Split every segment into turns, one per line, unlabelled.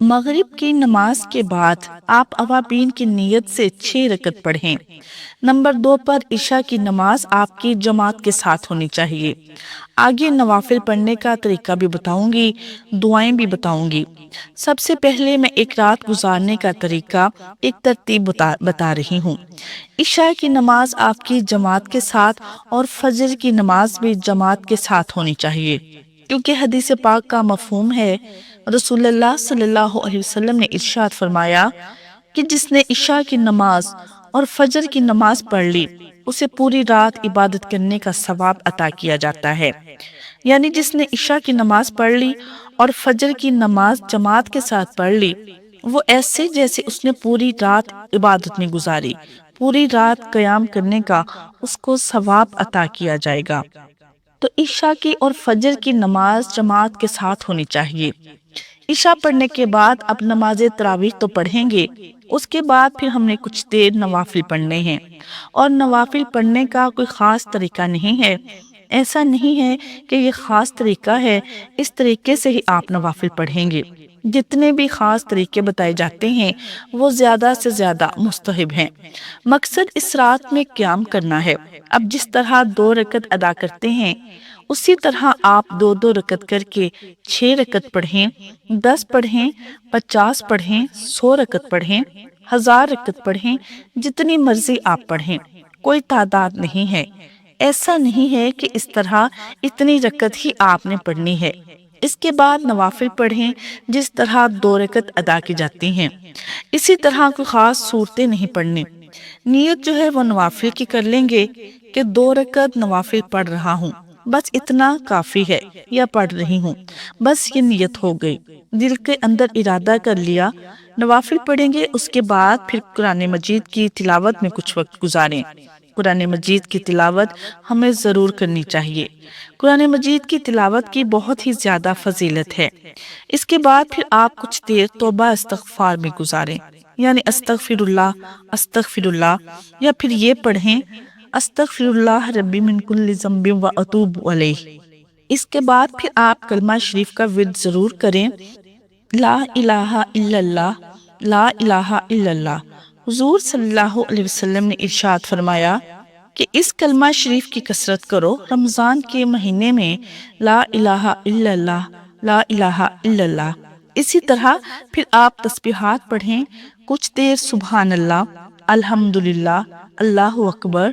مغرب کی نماز کے بعد آپ اوابین کی نیت سے 6 رکعت پڑھیں۔ نمبر 2 پر عشاء کی نماز آپ کی جماعت کے ساتھ ہونی چاہیے۔ آگے نوافل پڑھنے کا طریقہ بھی بتاؤں گی، دعائیں بھی بتاؤں گی۔ سب سے پہلے میں ایک رات گزارنے کا طریقہ، ایک ترتیب بتا رہی ہوں۔ عشاء کی نماز آپ کی جماعت کے ساتھ اور فجر کی نماز بھی جماعت کے ساتھ ہونی چاہیے، کیونکہ حدیث پاک کا مفہوم ہے، رسول اللہ صلی اللہ علیہ وسلم نے ارشاد فرمایا کہ جس نے عشاء کی نماز اور فجر کی نماز پڑھ لی، اسے پوری رات عبادت کرنے کا ثواب عطا کیا جاتا ہے۔ یعنی جس نے عشاء کی نماز پڑھ لی اور فجر کی نماز جماعت کے ساتھ پڑھ لی، وہ ایسے جیسے اس نے پوری رات عبادت میں گزاری، پوری رات قیام کرنے کا اس کو ثواب عطا کیا جائے گا۔ تو عشاء کی اور فجر کی نماز جماعت کے ساتھ ہونی چاہیے۔ عشاء پڑھنے کے بعد اب نماز تراویح تو پڑھیں گے، اس کے بعد پھر ہم نے کچھ دیر نوافل پڑھنے ہیں، اور نوافل پڑھنے کا کوئی خاص طریقہ نہیں ہے۔ ایسا نہیں ہے کہ یہ خاص طریقہ ہے، اس طریقے سے ہی آپ نوافل پڑھیں گے۔ جتنے بھی خاص طریقے بتائے جاتے ہیں وہ زیادہ سے زیادہ مستحب ہیں۔ مقصد اس رات میں قیام کرنا ہے۔ اب جس طرح 2 رکعت ادا کرتے ہیں، اسی طرح آپ 2 رکعت کر کے 6 رکعت پڑھیں، 10 پڑھیں، 50 پڑھیں، 100 رکعت پڑھیں، 1000 رکعت پڑھیں، جتنی مرضی آپ پڑھیں، کوئی تعداد نہیں ہے۔ ایسا نہیں ہے کہ اس طرح اتنی رکعت ہی آپ نے پڑھنی ہے۔ اس کے بعد نوافل پڑھیں جس طرح 2 رکعت ادا کی جاتی ہیں، اسی طرح کوئی خاص صورتیں نہیں پڑھنی۔ نیت جو ہے وہ نوافل کی کر لیں گے کہ 2 رکعت نوافل پڑھ رہا ہوں، بس اتنا کافی ہے، یا پڑھ رہی ہوں، بس یہ نیت ہو گئی، دل کے اندر ارادہ کر لیا۔ نوافل پڑھیں گے، اس کے بعد پھر قرآن مجید کی تلاوت میں کچھ وقت گزاریں۔ قرآن مجید کی تلاوت ہمیں ضرور کرنی چاہیے۔ قرآن مجید کی تلاوت کی بہت ہی زیادہ فضیلت ہے۔ اس کے بعد پھر آپ کچھ دیر توبہ استغفار میں گزاریں، یعنی استغفر اللہ، یا پھر یہ پڑھیں استغفر اللہ ربی من کل ذنب و اتوب الیہ۔ اس کے بعد پھر آپ کلمہ شریف کا ورد ضرور کریں، لا الہ الا اللہ، لا الہ الا اللہ۔ حضور صلی اللہ علیہ وسلم نے ارشاد فرمایا کہ اس کلمہ شریف کی کثرت کرو، رمضان کے مہینے میں لا الہ الا اللہ، لا الہ الا اللہ۔ اسی طرح پھر آپ تسبیحات پڑھیں، کچھ دیر سبحان اللہ، الحمدللہ، اللہ اکبر،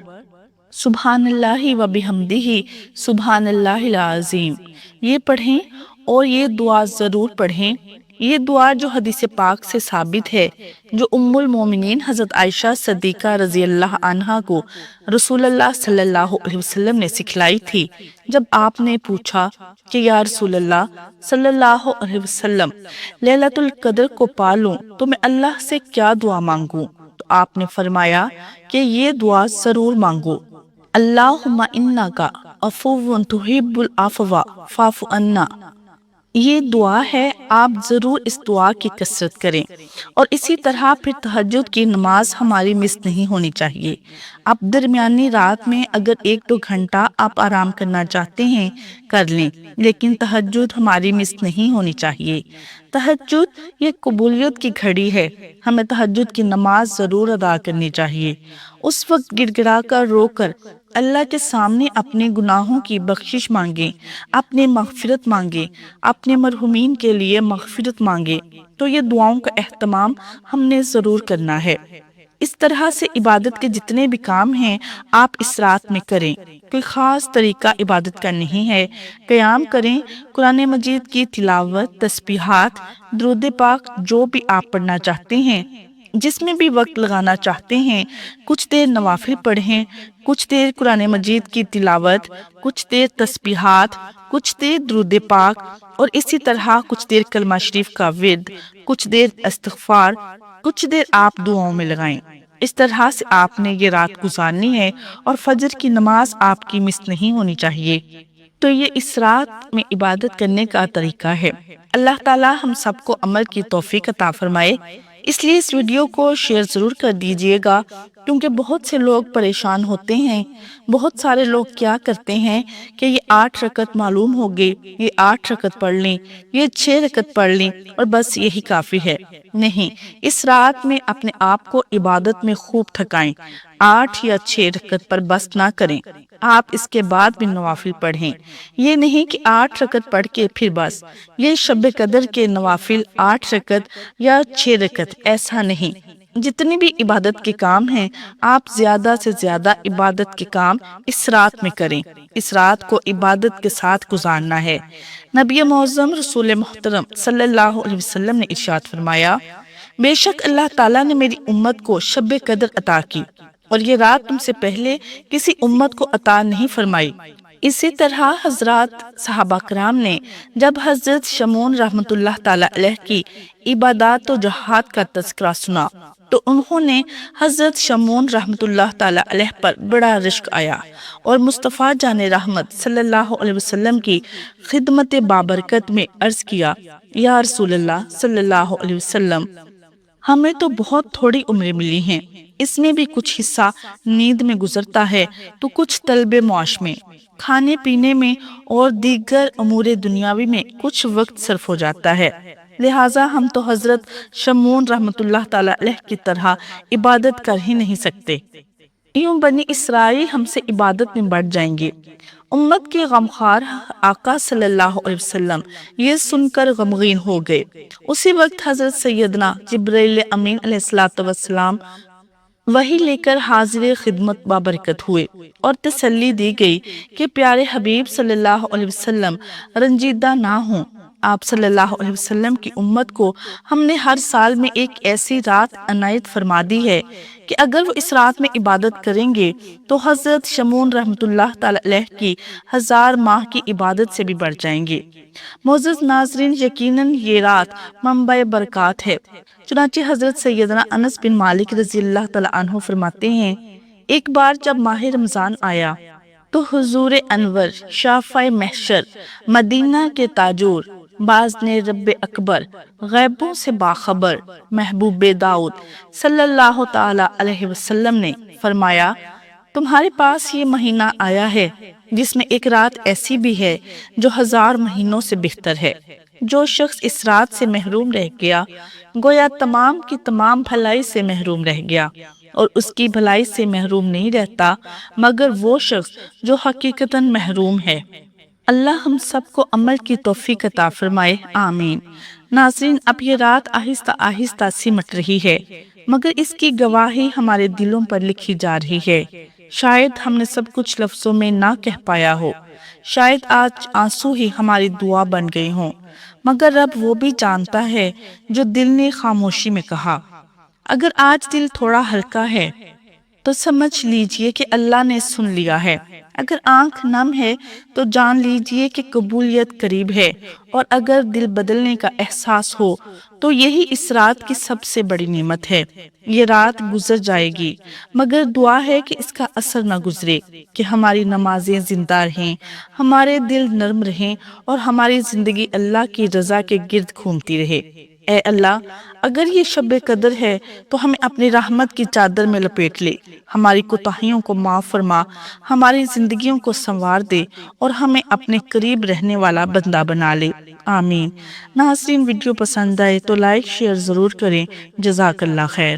سبحان اللہ و بحمدہ، سبحان اللہ العظیم، یہ پڑھیں، اور یہ دعا ضرور پڑھیں۔ یہ دعا جو حدیث پاک سے ثابت ہے، جو ام المومنین حضرت عائشہ صدیقہ رضی اللہ عنہا کو رسول اللہ صلی اللہ علیہ وسلم نے سکھلائی تھی، جب آپ نے پوچھا کہ یا رسول اللہ صلی اللہ علیہ وسلم، لیلۃ القدر کو پالوں تو میں اللہ سے کیا دعا مانگوں؟ تو آپ نے فرمایا کہ یہ دعا ضرور مانگو، اللہم انک عفو تحب العفو فاعف عنا۔ یہ دعا ہے، آپ ضرور اس دعا کی کثرت کریں۔ اور اسی طرح پھر تہجد کی نماز ہماری مس نہیں ہونی چاہیے۔ آپ درمیانی رات میں اگر 1-2 گھنٹہ آپ آرام کرنا چاہتے ہیں کر لیں، لیکن تہجد ہماری مس نہیں ہونی چاہیے۔ تہجد یہ قبولیت کی گھڑی ہے، ہمیں تہجد کی نماز ضرور ادا کرنی چاہیے۔ اس وقت گڑ گڑا کر رو کر اللہ کے سامنے اپنے گناہوں کی بخشش مانگیں، اپنی مغفرت مانگیں، اپنے مرحومین کے لیے مغفرت مانگیں۔ تو یہ دعاؤں کا اہتمام ہم نے ضرور کرنا ہے۔ اس طرح سے عبادت کے جتنے بھی کام ہیں آپ اس رات میں کریں، کوئی خاص طریقہ عبادت کا نہیں ہے۔ قیام کریں، قرآن مجید کی تلاوت، تسبیحات، درود پاک جو بھی آپ پڑھنا چاہتے ہیں، جس میں بھی وقت لگانا چاہتے ہیں، کچھ دیر نوافل پڑھیں، کچھ دیر قرآن مجید کی تلاوت، کچھ دیر تسبیحات، کچھ دیر درود پاک، اور اسی طرح کچھ دیر کلمہ شریف کا ورد، کچھ دیر استغفار، کچھ دیر آپ دعاؤں میں لگائیں۔ اس طرح سے آپ نے یہ رات گزارنی ہے، اور فجر کی نماز آپ کی مس نہیں ہونی چاہیے۔ تو یہ اس رات میں عبادت کرنے کا طریقہ ہے۔ اللہ تعالی ہم سب کو عمل کی توفیق عطا فرمائے۔ اس لیے اس ویڈیو کو شیئر ضرور کر دیجئے گا، کیونکہ بہت سے لوگ پریشان ہوتے ہیں۔ بہت سارے لوگ کیا کرتے ہیں کہ یہ 8 رکعت معلوم ہو گئی، یہ 8 رکعت پڑھ لیں، یہ 6 رکعت پڑھ لیں اور بس یہی کافی ہے۔ نہیں، اس رات میں اپنے آپ کو عبادت میں خوب تھکائیں۔ 8 یا 6 رکعت پر بس نہ کریں، آپ اس کے بعد بھی نوافل پڑھیں۔ یہ نہیں کہ 8 رکعت پڑھ کے پھر بس۔ یہ شب قدر کے نوافل 8 رکعت یا 6 رکعت ایسا نہیں۔ جتنی بھی عبادت کے کام ہیں، آپ زیادہ سے زیادہ عبادت کے کام اس رات میں کریں۔ اس رات کو عبادت کے ساتھ گزارنا ہے۔ نبی معظم رسول محترم صلی اللہ علیہ وسلم نے ارشاد فرمایا، بے شک اللہ تعالیٰ نے میری امت کو شب قدر عطا کی اور یہ رات تم سے پہلے کسی امت کو عطا نہیں فرمائی۔ اسی طرح حضرات صحابہ کرام نے جب حضرت شمعون رحمۃ اللہ تعالیٰ علیہ کی عبادات و جہاد کا تذکرہ سنا تو انہوں نے حضرت شمعون رحمۃ اللہ تعالیٰ علیہ پر بڑا رشک آیا اور مصطفیٰ جان رحمت صلی اللہ علیہ وسلم کی خدمت بابرکت میں عرض کیا، یا رسول اللہ صلی اللہ علیہ وسلم، ہمیں تو بہت تھوڑی عمریں ملی ہیں، اس میں بھی کچھ حصہ نیند میں گزرتا ہے تو کچھ طلب معاش میں، کھانے پینے میں اور دیگر امور دنیاوی میں کچھ وقت صرف ہو جاتا ہے، لہٰذا ہم تو حضرت شمعون رحمۃ اللہ تعالیٰ علیہ کی طرح عبادت کر ہی نہیں سکتے، یوں بنی اسرائیل ہم سے عبادت میں بڑھ جائیں گے۔ امت کے غمخوار آقا صلی اللہ علیہ وسلم یہ سن کر غمگین ہو گئے۔ اسی وقت حضرت سیدنا جبرائیل امین علیہ السلام وحی لے کر حاضر خدمت بابرکت ہوئے اور تسلی دی گئی کہ پیارے حبیب صلی اللہ علیہ وسلم رنجیدہ نہ ہوں۔ آپ صلی اللہ علیہ وسلم کی امت کو ہم نے ہر سال میں ایک ایسی رات عنایت فرما دی ہے کہ اگر وہ اس رات میں عبادت کریں گے تو حضرت شمعون رحمۃ اللہ تعالیٰ علیہ کی 1000 ماہ کی عبادت سے بھی بڑھ جائیں گے۔ معزز ناظرین، یقیناً یہ رات منبع برکات ہے۔ چنانچہ حضرت سیدنا انس بن مالک رضی اللہ تعالیٰ عنہ فرماتے ہیں، ایک بار جب ماہ رمضان آیا تو حضور انور شافع محشر مدینہ کے تاجور باذن رب اکبر غیبوں سے باخبر محبوب داؤد صلی اللہ تعالی علیہ وسلم نے فرمایا، تمہارے پاس یہ مہینہ آیا ہے جس میں ایک رات ایسی بھی ہے جو 1000 مہینوں سے بہتر ہے۔ جو شخص اس رات سے محروم رہ گیا گویا تمام کی تمام بھلائی سے محروم رہ گیا، اور اس کی بھلائی سے محروم نہیں رہتا مگر وہ شخص جو حقیقتاً محروم ہے۔ اللہ ہم سب کو عمل کی توفیق عطا فرمائے، آمین۔ ناظرین، اب یہ رات آہستہ آہستہ سمٹ رہی ہے مگر اس کی گواہی ہمارے دلوں پر لکھی جا رہی ہے۔ شاید ہم نے سب کچھ لفظوں میں نہ کہہ پایا ہو، شاید آج آنسو ہی ہماری دعا بن گئی ہوں، مگر رب وہ بھی جانتا ہے جو دل نے خاموشی میں کہا۔ اگر آج دل تھوڑا ہلکا ہے تو سمجھ لیجئے کہ اللہ نے سن لیا ہے، اگر آنکھ نم ہے تو جان لیجئے کہ قبولیت قریب ہے، اور اگر دل بدلنے کا احساس ہو تو یہی اس رات کی سب سے بڑی نعمت ہے۔ یہ رات گزر جائے گی مگر دعا ہے کہ اس کا اثر نہ گزرے، کہ ہماری نمازیں زندہ رہیں، ہمارے دل نرم رہیں اور ہماری زندگی اللہ کی رضا کے گرد گھومتی رہے۔ اے اللہ، اگر یہ شب قدر ہے تو ہمیں اپنی رحمت کی چادر میں لپیٹ لے، ہماری کوتاہیوں کو معاف فرما، ہماری زندگیوں کو سنوار دے اور ہمیں اپنے قریب رہنے والا بندہ بنا لے، آمین۔ ناظرین، ویڈیو پسند آئے تو لائک شیئر ضرور کریں۔ جزاک اللہ خیر۔